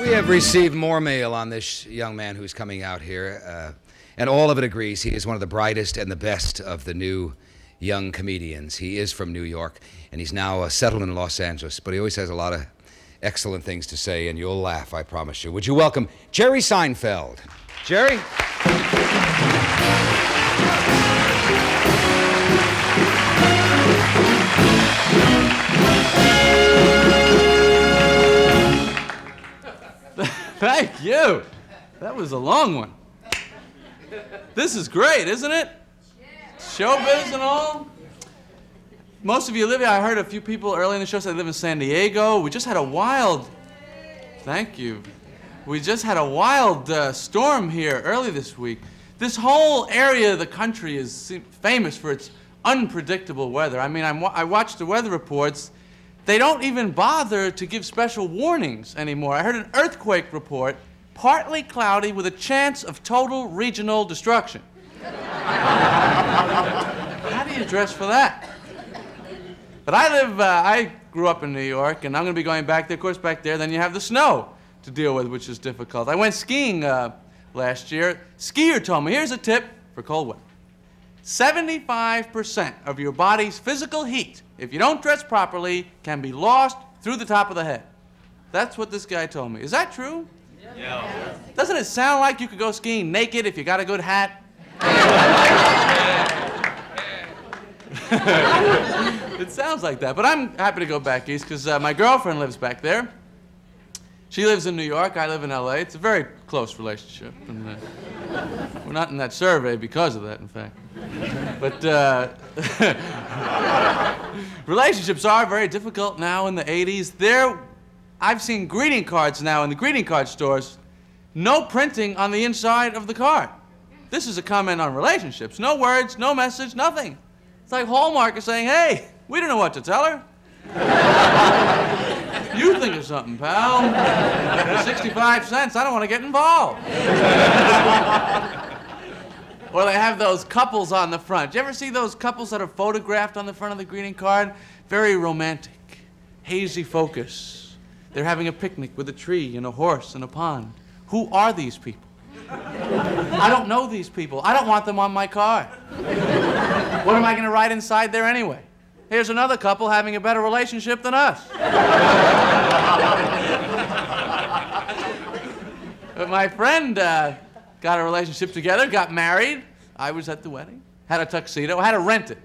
We have received more mail on this young man who's coming out here, and all of it agrees he is one of the brightest and the best of the new young comedians. He is from New York, and he's now settled in Los Angeles, but he always has a lot of excellent things to say, and you'll laugh, I promise you. Would you welcome Jerry Seinfeld? Jerry? Thank you. That was a long one. This is great, isn't it? Showbiz and all. Most of you live here. I heard a few people early in the show say they live in San Diego. We just had a wild, thank you. We just had a wild storm here early this week. This whole area of the country is famous for its unpredictable weather. I mean, I watched the weather reports. They don't even bother to give special warnings anymore. I heard an earthquake report, partly cloudy with a chance of total regional destruction. How do you dress for that? But I grew up in New York, and I'm going to be going back there. Of course, back there, then you have the snow to deal with, which is difficult. I went skiing last year. Skier told me, here's a tip for cold weather. 75% of your body's physical heat, if you don't dress properly, can be lost through the top of the head. That's what this guy told me. Is that true? Yeah. Doesn't it sound like you could go skiing naked if you got a good hat? It sounds like that, but I'm happy to go back east because my girlfriend lives back there. She lives in New York, I live in LA. It's a very close relationship, and we're not in that survey because of that, in fact. But relationships are very difficult now in the 80s. I've seen greeting cards now in the greeting card stores. No printing on the inside of the card. This is a comment on relationships. No words, no message, nothing. It's like Hallmark is saying, hey, we don't know what to tell her. You think of something, pal. For 65 cents, I don't want to get involved. Or they have those couples on the front. You ever see those couples that are photographed on the front of the greeting card? Very romantic, hazy focus. They're having a picnic with a tree and a horse and a pond. Who are these people? I don't know these people. I don't want them on my card. What am I going to write inside there anyway? Here's another couple having a better relationship than us. But my friend got a relationship together, got married. I was at the wedding, had a tuxedo. I had to rent it.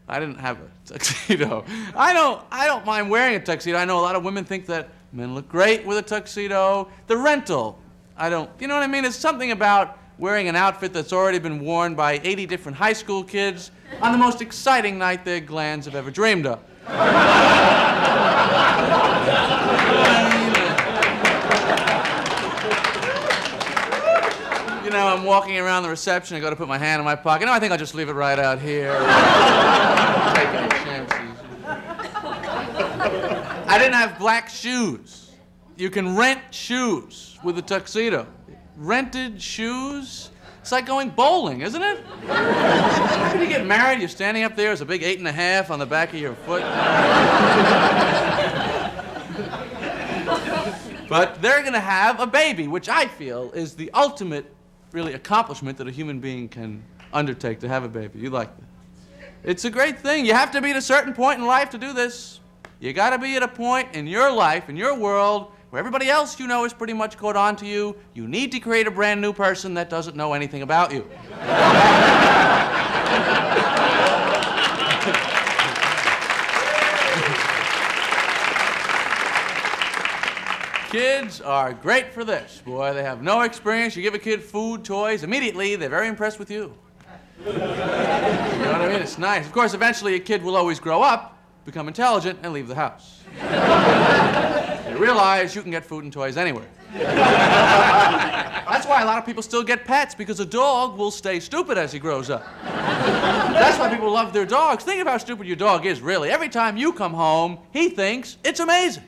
I didn't have a tuxedo. I don't mind wearing a tuxedo. I know a lot of women think that men look great with a tuxedo. The rental, you know what I mean? It's something about wearing an outfit that's already been worn by 80 different high school kids on the most exciting night their glands have ever dreamed of. You know, I'm walking around the reception, I go to put my hand in my pocket. No, I think I'll just leave it right out here. Taking any chances. I didn't have black shoes. You can rent shoes with a tuxedo. Rented shoes? It's like going bowling, isn't it? When you get married, you're standing up there, there's a big 8.5 on the back of your foot. But they're going to have a baby, which I feel is the ultimate, really, accomplishment that a human being can undertake, to have a baby. You like that? It's a great thing. You have to be at a certain point in life to do this. You got to be at a point in your life, in your world, where everybody else you know is pretty much caught on to you. You need to create a brand new person that doesn't know anything about you. Kids are great for this, boy. They have no experience. You give a kid food, toys, immediately they're very impressed with you. You know what I mean? It's nice. Of course, eventually a kid will always grow up, become intelligent, and leave the house. You realize you can get food and toys anywhere. That's why a lot of people still get pets, because a dog will stay stupid as he grows up. That's why people love their dogs. Think of how stupid your dog is, really. Every time you come home, he thinks it's amazing.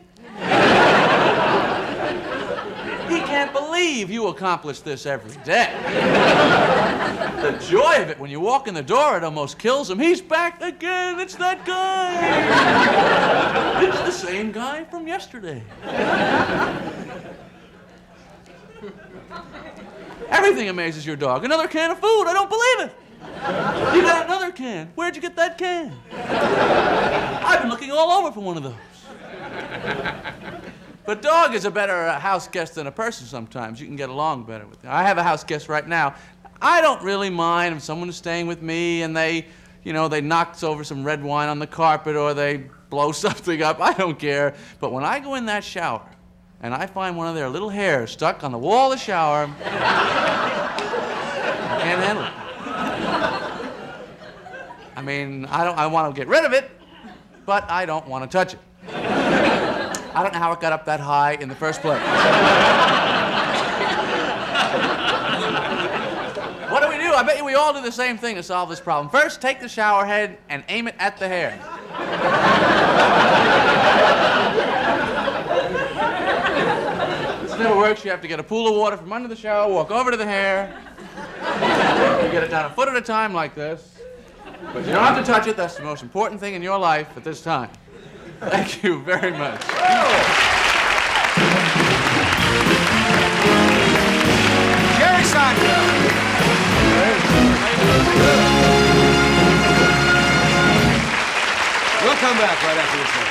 He can't believe you accomplish this every day. The joy of it, when you walk in the door, it almost kills him. He's back again. It's that guy. It's the same guy from yesterday. Everything amazes your dog. Another can of food. I don't believe it. You got another can. Where'd you get that can? I've been looking all over for one of those. But dog is a better house guest than a person sometimes. You can get along better with them. I have a house guest right now. I don't really mind if someone is staying with me and they knock over some red wine on the carpet or they blow something up. I don't care. But when I go in that shower and I find one of their little hairs stuck on the wall of the shower, I can't handle it. I mean, I want to get rid of it, but I don't want to touch it. I don't know how it got up that high in the first place. What do we do? I bet you we all do the same thing to solve this problem. First, take the shower head and aim it at the hair. This never works. You have to get a pool of water from under the shower, walk over to the hair. You get it down a foot at a time like this. But you don't have to touch it. That's the most important thing in your life at this time. Thank you very much. Jerry Seinfeld. We'll come back right after this one.